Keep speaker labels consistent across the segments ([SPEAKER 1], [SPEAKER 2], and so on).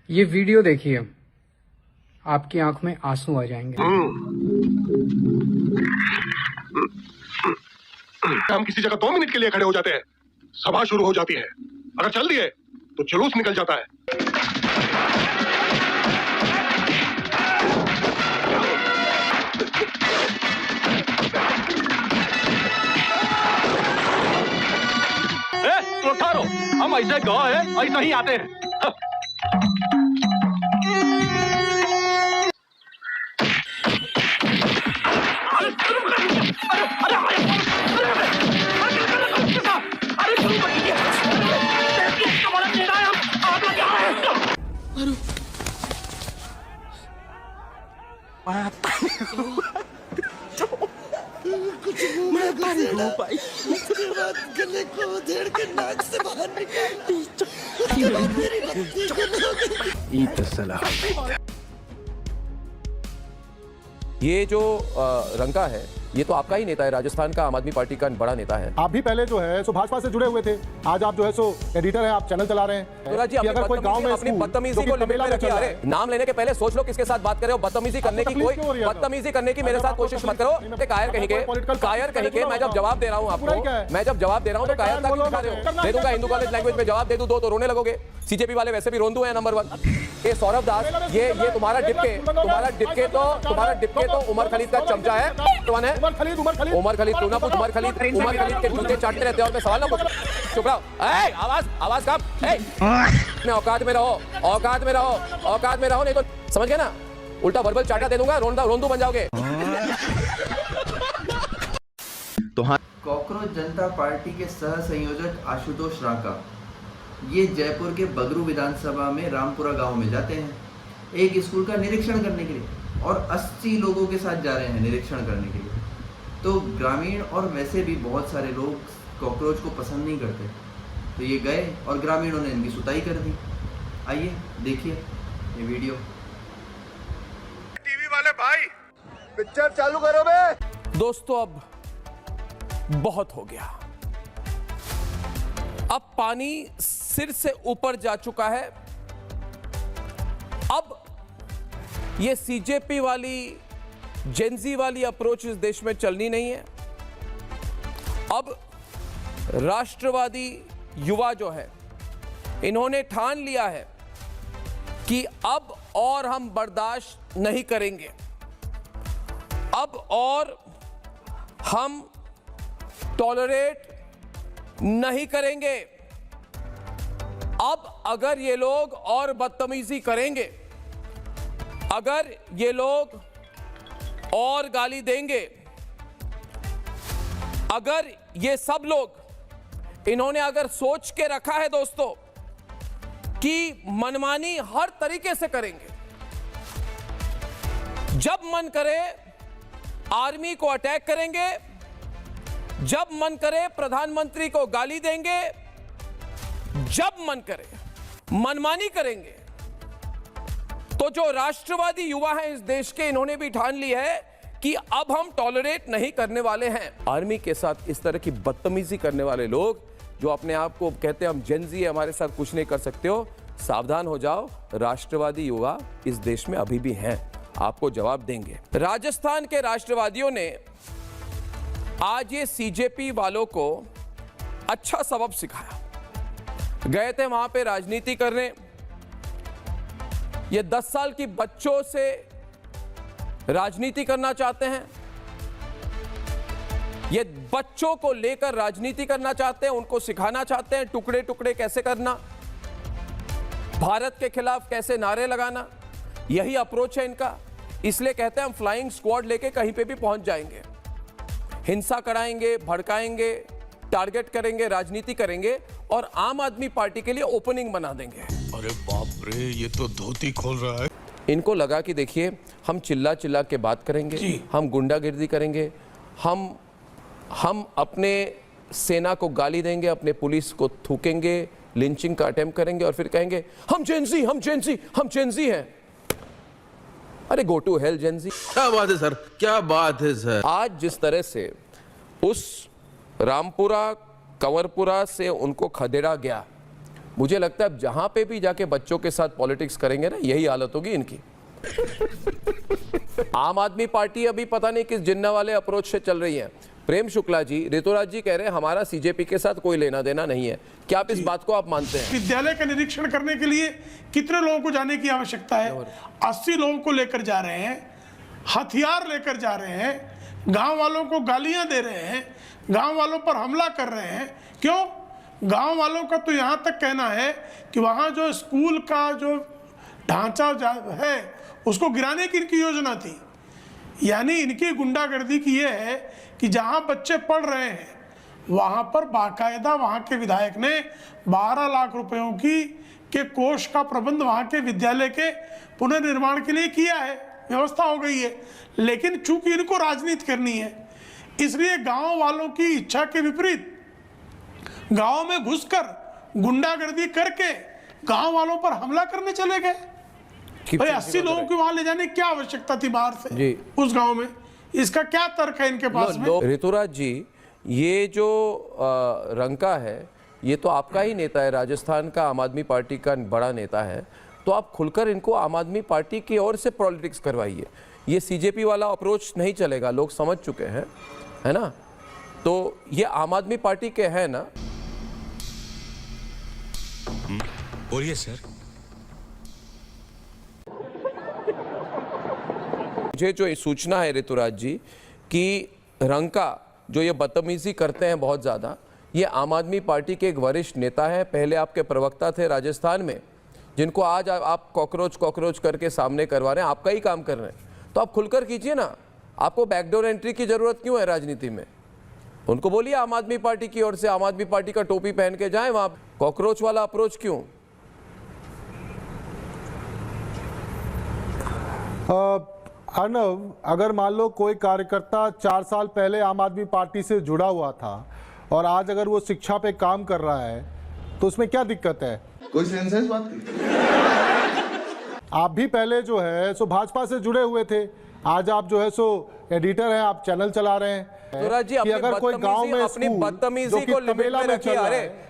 [SPEAKER 1] ये वीडियो देखिए, आपकी आंख में आंसू आ जाएंगे।
[SPEAKER 2] हम किसी जगह 2 मिनट के लिए खड़े हो जाते हैं, सभा शुरू हो जाती है। अगर चल दिए तो जुलूस निकल जाता है। तो ठहरो, हम ऐसे गए हैं, ऐसा ही आते हैं।
[SPEAKER 3] कुछ मैं भाई उसके बाद गले को उधेड़ के नाक से बाहर निकाल। उसके बाद मेरी बत्ती गुल हो गई।
[SPEAKER 4] ये जो रंका है, ये तो आपका ही नेता है, राजस्थान का आम आदमी पार्टी का बड़ा नेता है।
[SPEAKER 5] आप भी पहले जो है सो भाजपा से जुड़े हुए थे, आज आप जो है सो एडिटर हैं, आप चैनल चला रहे हैं।
[SPEAKER 4] जी, अगर कोई गांव में अपनी बदतमीजी को लिमिट में रखिए। अरे नाम लेने के पहले सोच लो किसके साथ बात कर रहे हो। बदतमीजी करने की मेरे साथ कोशिश मत करो। कायर कहीं के मैं जब जवाब दे रहा हूँ आपको, तो कायर तक दिखा रहे हो। दे दूंगा हिंदू कॉलेज लैंग्वेज में जवाब दे दूं तो रोने लगोगे। सीजेपी वाले वैसे भी रोंदू हैं नंबर 1। ये सौरभ दास, ये तुम्हारा डिपके तो उमर खलीद का चमचा है। कौन है उमर खलीद? तू ना पूछ। उमर खलीद के जूते चाटते रहते हो और मैं सवाल ना पूछ। चुप रहो। आवाज कम। औकात में रहो, नहीं तो समझ गए ना, उल्टा वर्बल चाटा दे दूंगा, रोंदू बन जाओगे।
[SPEAKER 6] कॉकरोच जनता पार्टी के सह संयोजक आशुतोष रांका ये जयपुर के बगरू विधानसभा में रामपुरा गांव में जाते हैं एक स्कूल का निरीक्षण करने के लिए, और 80 लोगों के साथ जा रहे हैं निरीक्षण करने के लिए। तो ग्रामीण और वैसे भी बहुत सारे लोग कॉकरोच को पसंद नहीं करते, तो ये गए और ग्रामीणों ने इनकी सुताई कर दी। आइए देखिए ये वीडियो।
[SPEAKER 2] टीवी वाले भाई, पिक्चर चालू करो बे।
[SPEAKER 4] दोस्तों, अब बहुत हो गया। अब पानी सिर से ऊपर जा चुका है। अब ये सीजेपी वाली, जेनजी वाली अप्रोच इस देश में चलनी नहीं है। अब राष्ट्रवादी युवा जो है, इन्होंने ठान लिया है कि अब और हम बर्दाश्त नहीं करेंगे, अब और हम टॉलरेट नहीं करेंगे। अब अगर ये लोग और बदतमीजी करेंगे, अगर ये लोग और गाली देंगे, अगर ये सब लोग, इन्होंने अगर सोच के रखा है दोस्तों कि मनमानी हर तरीके से करेंगे, जब मन करे आर्मी को अटैक करेंगे, जब मन करे प्रधानमंत्री को गाली देंगे, जब मन करे मनमानी करेंगे, तो जो राष्ट्रवादी युवा हैं इस देश के, इन्होंने भी ठान ली है कि अब हम टॉलरेट नहीं करने वाले हैं। आर्मी के साथ इस तरह की बदतमीजी करने वाले लोग जो अपने आप को कहते हैं हम जेनजी है, हमारे साथ कुछ नहीं कर सकते हो, सावधान हो जाओ। राष्ट्रवादी युवा इस देश में अभी भी हैं, आपको जवाब देंगे। राजस्थान के राष्ट्रवादियों ने आज ये सीजेपी वालों को अच्छा सबक सिखाया। गए थे वहां पे राजनीति करने। ये 10 साल की बच्चों से राजनीति करना चाहते हैं, ये बच्चों को लेकर राजनीति करना चाहते हैं, उनको सिखाना चाहते हैं टुकड़े टुकड़े कैसे करना, भारत के खिलाफ कैसे नारे लगाना। यही अप्रोच है इनका। इसलिए कहते हैं हम फ्लाइंग स्क्वाड लेके कहीं पे भी पहुंच जाएंगे, हिंसा कराएंगे, भड़काएंगे, टारगेट करेंगे, राजनीति करेंगे और आम आदमी पार्टी के लिए ओपनिंग बना देंगे।
[SPEAKER 2] अरे बाप रे, ये तो धोती खोल रहा है।
[SPEAKER 4] इनको लगा कि देखिए हम चिल्ला के बात करेंगे, हम गुंडागिर्दी करेंगे, हम अपने सेना को गाली देंगे, अपने पुलिस को थूकेंगे, लिंचिंग का अटेम्प्ट करेंगे और फिर कहेंगे हम जेनजी हैं। अरे गो टू हेल जेनजी।
[SPEAKER 7] क्या बात है सर, क्या बात है सर।
[SPEAKER 4] आज जिस तरह से उस रामपुरा कंवरपुरा से उनको खदेड़ा गया, मुझे लगता है अब जहां पे भी जाके बच्चों के साथ पॉलिटिक्स करेंगे ना, यही हालत होगी इनकी। आम आदमी पार्टी अभी पता नहीं किस जिन्ना वाले अप्रोच से चल रही है। प्रेम शुक्ला जी, ऋतुराज जी कह रहे हैं हमारा सीजेपी के साथ कोई लेना देना नहीं है। क्या आप इस बात को आप मानते हैं?
[SPEAKER 8] विद्यालय का निरीक्षण करने के लिए कितने लोगों को जाने की आवश्यकता है? 80 लोगों को लेकर जा रहे हैं, हथियार लेकर जा रहे हैं, गांव वालों को गालियां दे रहे हैं, गांव वालों पर हमला कर रहे हैं। क्यों? गांव वालों का तो यहां तक कहना है कि वहां जो स्कूल का जो ढांचा है उसको गिराने की इनकी योजना थी। यानी इनकी गुंडागर्दी की ये है कि जहां बच्चे पढ़ रहे हैं वहां पर बाकायदा वहां के विधायक ने 12 लाख रुपयों के कोष का प्रबंध वहां के विद्यालय के पुनर्निर्माण के लिए किया है, व्यवस्था हो गई है। लेकिन चूंकि इनको राजनीति करनी है, इसलिए गांव वालों की इच्छा के विपरीत गांव में घुसकर गुंडागर्दी करके गांव वालों पर हमला करने चले गए। भाई 80 लोगों को वहां ले जाने की क्या आवश्यकता थी बाहर से उस गांव में? इसका क्या तर्क है इनके पास में?
[SPEAKER 4] ऋतुराज जी, ये जो रंका है ये तो आपका ही नेता है, राजस्थान का आम आदमी पार्टी का बड़ा नेता है, तो आप खुलकर इनको आम आदमी पार्टी की ओर से पॉलिटिक्स करवाइए। ये सीजेपी वाला अप्रोच नहीं चलेगा, लोग समझ चुके हैं, है ना? तो ये आम आदमी पार्टी के हैं ना?
[SPEAKER 9] बोलिए सर।
[SPEAKER 4] मुझे जो सूचना है ऋतुराज जी कि रंका जो ये बदतमीजी करते हैं बहुत ज़्यादा, ये आम आदमी पार्टी के एक वरिष्ठ नेता है, पहले आपके प्रवक्ता थे राजस्थान में, जिनको आज आप कॉकरोच करके सामने करवा रहे हैं, आपका ही काम कर रहे हैं। तो आप खुलकर कीजिए ना, आपको बैकडोर एंट्री की ज़रूरत क्यों है राजनीति में? उनको बोलिए आम आदमी पार्टी की ओर से, आम आदमी पार्टी का टोपी पहन के जाएं वहाँ। कॉकरोच वाला अप्रोच क्यों?
[SPEAKER 5] अर्नव, अगर मान लो कोई कार्यकर्ता 4 साल पहले आम आदमी पार्टी से जुड़ा हुआ था और आज अगर वो शिक्षा पे काम कर रहा है तो उसमें क्या दिक्कत है?
[SPEAKER 10] कोई सेंस है इस बात की?
[SPEAKER 5] आप भी पहले जो है सो भाजपा से जुड़े हुए थे, आज आप जो है सो एडिटर हैं, आप चैनल चला रहे हैं।
[SPEAKER 4] ऋतुराज जी,
[SPEAKER 5] अगर कोई गांव में
[SPEAKER 4] अपनी बदतमीजी को लिमिट में रखिए।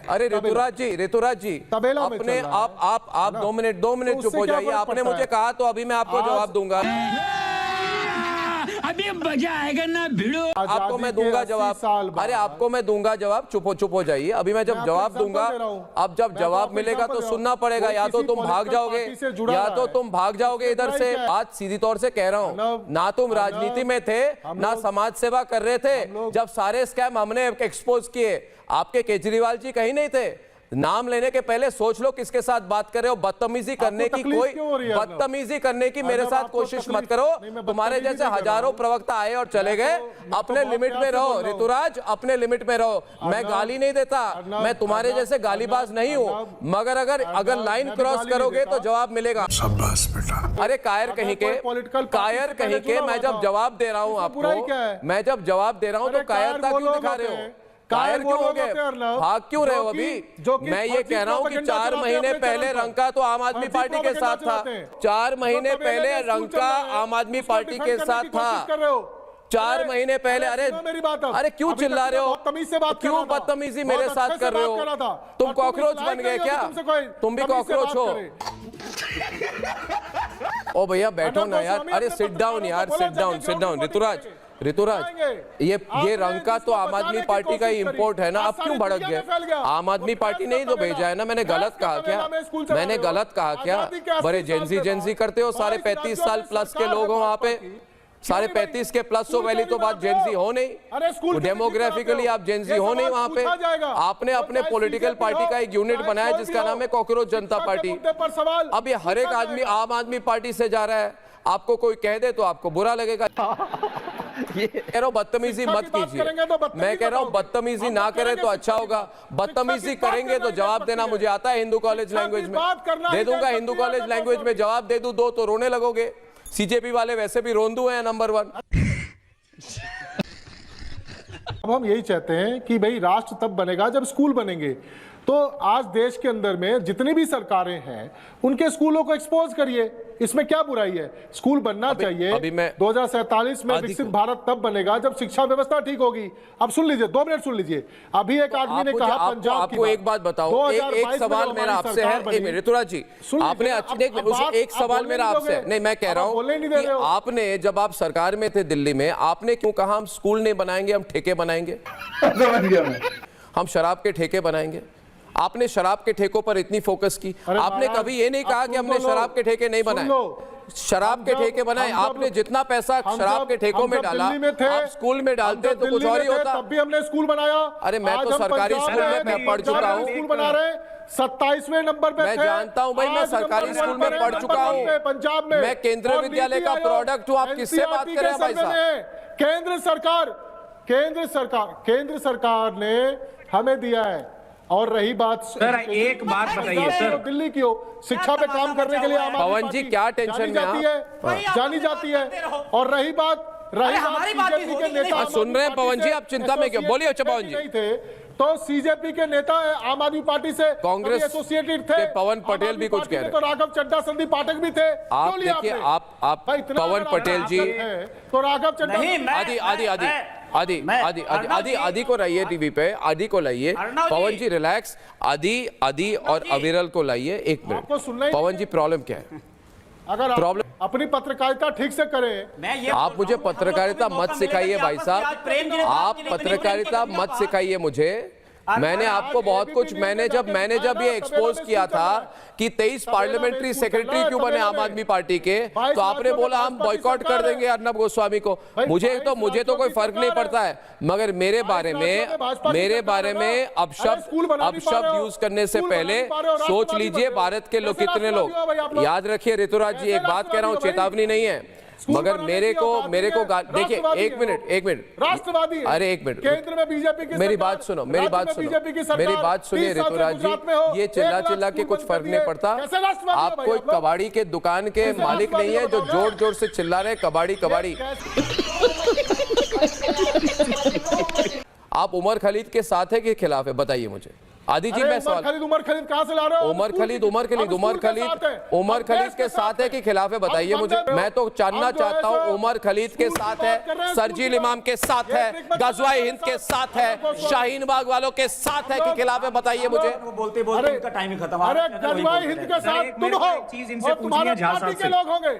[SPEAKER 4] अरे ऋतुराज जी अपने आप 2 मिनट चुप हो जाइए। आपने मुझे कहा तो अभी मैं आपको जवाब दूंगा।
[SPEAKER 3] अभी मजा आएगा ना भिड़ो।
[SPEAKER 4] आपको मैं दूंगा जवाब। अरे आपको मैं दूंगा जवाब, चुप हो जाइए। अभी मैं जब जवाब दूंगा, अब जब जवाब मिलेगा तो सुनना पड़ेगा। या तो तुम भाग जाओगे इधर से। आज सीधी तौर से कह रहा हूँ, ना तुम राजनीति में थे ना समाज सेवा कर रहे थे। जब सारे स्कैम हमने एक्सपोज किए, आपके केजरीवाल जी कहीं नहीं थे। नाम लेने के पहले सोच लो किसके साथ बात कर रहे हो। बदतमीजी करने की मेरे साथ कोशिश मत करो। तुम्हारे जैसे हजारों प्रवक्ता आए और चले गए। अपने लिमिट में रहो ऋतुराज, अपने लिमिट में रहो। मैं गाली नहीं देता, मैं तुम्हारे जैसे गालीबाज नहीं हूँ, मगर अगर लाइन क्रॉस करोगे तो जवाब मिलेगा।
[SPEAKER 9] शाबाश बेटा।
[SPEAKER 4] अरे कायर कहीं के, मैं जब जवाब दे रहा हूँ आपको, मैं जब जवाब दे रहा हूँ तो कायरता क्यों दिखा रहे हो? कायर क्यों हो गए? भाग क्यों रहे हो? अभी मैं ये कह रहा हूँ कि 4 महीने पहले रंका तो आम आदमी पार्टी के साथ था। 4 महीने पहले रंका आम आदमी पार्टी के साथ था। 4 महीने पहले। अरे क्यों चिल्ला रहे हो? क्यों बदतमीजी मेरे साथ कर रहे हो? तुम कॉकरोच बन गए क्या? तुम भी कॉकरोच हो? ओ भैया बैठो ना यार। अरे सिट डाउन यार, सिट डाउन। ऋतुराज, ये रंका तो आम आदमी पार्टी का ही इंपोर्ट है ना। अब क्यों भड़क गए? आम आदमी पार्टी ने ही तो भेजा है ना। मैंने गलत कहा क्या? बड़े जेंजी करते हो। सारे 35 साल प्लस के लोग हो वहां पे। सारे 35 के प्लस हो वाली तो बात जेंजी हो नहीं। डेमोग्राफिकली आप जेंजी हो नहीं वहां पे। आपने अपने पॉलिटिकल पार्टी का एक यूनिट बनाया जिसका नाम है कॉकरोच जनता पार्टी। अब ये हर एक आदमी आम आदमी पार्टी से जा रहा है। आपको कोई कह दे तो आपको बुरा लगेगा। ये कह रहा हूँ बदतमीजी मत कीजिए। मैं कह रहा हूँ बदतमीजी ना करें तो अच्छा होगा। बदतमीजी करेंगे तो जवाब देना मुझे आता है हिंदू कॉलेज लैंग्वेज में। दे दूंगा हिंदू कॉलेज लैंग्वेज में जवाब दे दूं दो तो रोने लगोगे। सीजेपी वाले वैसे भी रोंदू हैं नंबर 1।
[SPEAKER 5] अब हम यही चाहते हैं कि भाई राष्ट्र तब बनेगा जब स्कूल बनेंगे। तो आज देश के अंदर में जितनी भी सरकारें हैं उनके स्कूलों को एक्सपोज करिए, इसमें क्या बुराई है? स्कूल बनना चाहिए।
[SPEAKER 4] अभी मैं
[SPEAKER 5] 2047 में विकसित भारत तब बनेगा जब शिक्षा व्यवस्था ठीक होगी। अब सुन लीजिए, 2 मिनट सुन लीजिए। अभी एक आदमी ने कहा पंजाब की
[SPEAKER 4] आपको एक बात बताओ, एक सवाल मेरा आपसे है, एक मिनट ऋतुराज जी, आपने एक सवाल मेरा आपसे, नहीं मैं कह रहा हूं कि आपने जब आप सरकार में थे दिल्ली में, आपने क्यों कहा हम स्कूल नहीं बनाएंगे, हम ठेके बनाएंगे? हम शराब के ठेके बनाएंगे। आपने शराब के ठेकों पर इतनी फोकस की, आपने कभी ये नहीं कहा कि हमने शराब के ठेके नहीं बनाए। शराब के ठेके बनाए आपने, जितना पैसा शराब के ठेकों में डाला आप स्कूल में डालते तो कुछ और ही होता।
[SPEAKER 5] तब भी हमने स्कूल बनाया।
[SPEAKER 4] अरे मैं तो सरकारी स्कूल में पढ़ चुका हूँ,
[SPEAKER 5] स्कूल बना रहे 27वें नंबर पे।
[SPEAKER 4] मैं जानता हूं भाई, मैं सरकारी स्कूल में पढ़ चुका हूं,
[SPEAKER 5] पंजाब में।
[SPEAKER 4] मैं केंद्रीय विद्यालय का प्रोडक्ट हूं। आप किससे बात कर रहे हैं भाई साहब? केंद्र सरकार ने हमें दिया है। और रही बात
[SPEAKER 1] सर, एक बात बताइए सर,
[SPEAKER 5] दिल्ली की हो, शिक्षा पे काम करने के लिए
[SPEAKER 4] पवन जी क्या टेंशन में
[SPEAKER 5] जानी जाती है। और रही बात बीजेपी के नेता
[SPEAKER 4] सुन रहे हैं पवन जी, आप चिंता में क्यों? बोलिए पवन जी।
[SPEAKER 5] नहीं थे तो सीजेपी के नेता आम आदमी पार्टी से
[SPEAKER 4] कांग्रेस
[SPEAKER 5] एसोसिएटेड थे।
[SPEAKER 4] पवन पटेल भी कुछ कह रहे हैं,
[SPEAKER 5] तो राघव चड्ढा, संदीप पाठक भी थे।
[SPEAKER 4] आप देखिए, आप पवन पटेल जी
[SPEAKER 5] तो राघव चड्ढा
[SPEAKER 4] आदि को लाइए टीवी पे, आदि को लाइए। पवन जी रिलैक्स, आदि और अविरल को लाइए। एक मिनट पवन जी, प्रॉब्लम क्या है?
[SPEAKER 5] अगर प्रॉब्लम अपनी पत्रकारिता ठीक से करें।
[SPEAKER 4] आप मुझे पत्रकारिता मत सिखाइए भाई साहब, आप पत्रकारिता मत सिखाइए मुझे। मैंने आपको बहुत कुछ, मैंने जब ये एक्सपोज किया था कि 23 पार्लियामेंट्री सेक्रेटरी क्यों बने आम आदमी पार्टी के, तो आपने बोला हम बॉयकॉट कर देंगे अर्नब गोस्वामी को। मुझे तो कोई फर्क नहीं पड़ता है, मगर मेरे बारे में अपशब्द यूज करने से पहले सोच लीजिए भारत के लोग कितने लोग। याद रखिए ऋतुराज जी, एक बात कह रहा हूं, चेतावनी नहीं है, मगर मेरे को देखिए, एक मिनट
[SPEAKER 5] राष्ट्रवादी,
[SPEAKER 4] अरे एक मिनट,
[SPEAKER 5] केंद्र में बीजेपी की,
[SPEAKER 4] मेरी बात सुनिए ऋतुराज जी, ये चिल्ला के कुछ फर्क नहीं पड़ता। आप कोई कबाड़ी के दुकान के मालिक नहीं है जो जोर जोर से चिल्ला रहे कबाड़ी। आप उमर खलीद के साथ है कि खिलाफ है, बताइए मुझे। आदि जी मैं सवाल,
[SPEAKER 5] उमर खलीद कहां से ला रहे हो?
[SPEAKER 4] उमर खलीद के साथ है कि खिलाफ है, बताइए मुझे। मैं तो जानना चाहता हूं, उमर खलीद के साथ है, सरजील इमाम के साथ है, गजवाए हिंद के साथ है, शाहीन बाग वालों के साथ है कि खिलाफ है, बताइए मुझे।
[SPEAKER 1] बोलते उनका टाइम ही खत्म।
[SPEAKER 5] अरे गजवाए हिंद के साथ तुम हो,
[SPEAKER 1] चीज इनसे पूछिए, झा साहब
[SPEAKER 5] के लोग होंगे।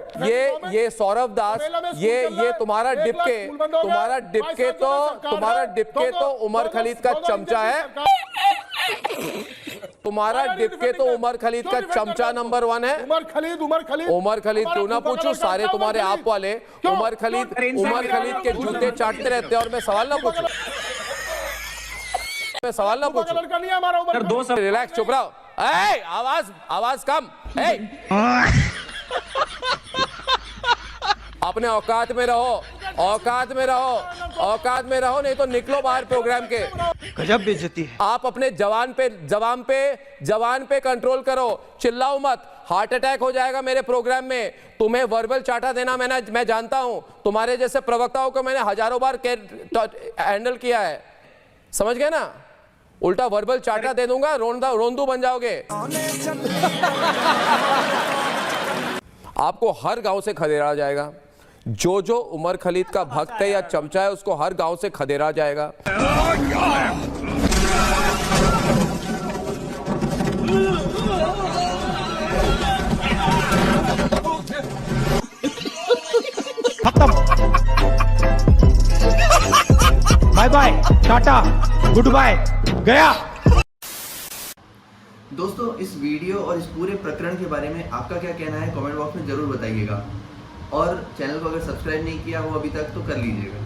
[SPEAKER 4] ये सौरभ दास, ये तुम्हारा डिपके तो उमर खलीद का चमचा है। तुम्हारा डिपके तो उमर खलीद का चमचा नंबर 1 है। उमर खलीद क्यों ना पूछूं, सारे तुम्हारे आप वाले उमर खलीद के जूते चाटते रहते हैं और मैं सवाल ना पूछूं। रिलैक्स, चुप रहो, आवाज कम। अपने औकात में रहो, नहीं तो निकलो बाहर प्रोग्राम के।
[SPEAKER 1] गजब बेइज्जती है।
[SPEAKER 4] आप अपने जवान पे कंट्रोल करो, चिल्लाओ मत, हार्ट अटैक हो जाएगा मेरे प्रोग्राम में। तुम्हें वर्बल चाटा देना मैं जानता हूं, तुम्हारे जैसे प्रवक्ताओं को मैंने हजारों बार हैंडल किया है, समझ गए ना? उल्टा वर्बल चाटा दे दूंगा, रोंदू बन जाओगे। आपको हर गांव से खदेड़ा जाएगा, जो उमर खलीद का भक्त है या चमचा है उसको हर गांव से खदेड़ा जाएगा।
[SPEAKER 1] खत्म, bye bye, tata, goodbye, गया।
[SPEAKER 6] दोस्तों, इस वीडियो और इस पूरे प्रकरण के बारे में आपका क्या कहना है कमेंट बॉक्स में जरूर बताइएगा। और चैनल को अगर सब्सक्राइब नहीं किया हो अभी तक तो कर लीजिएगा।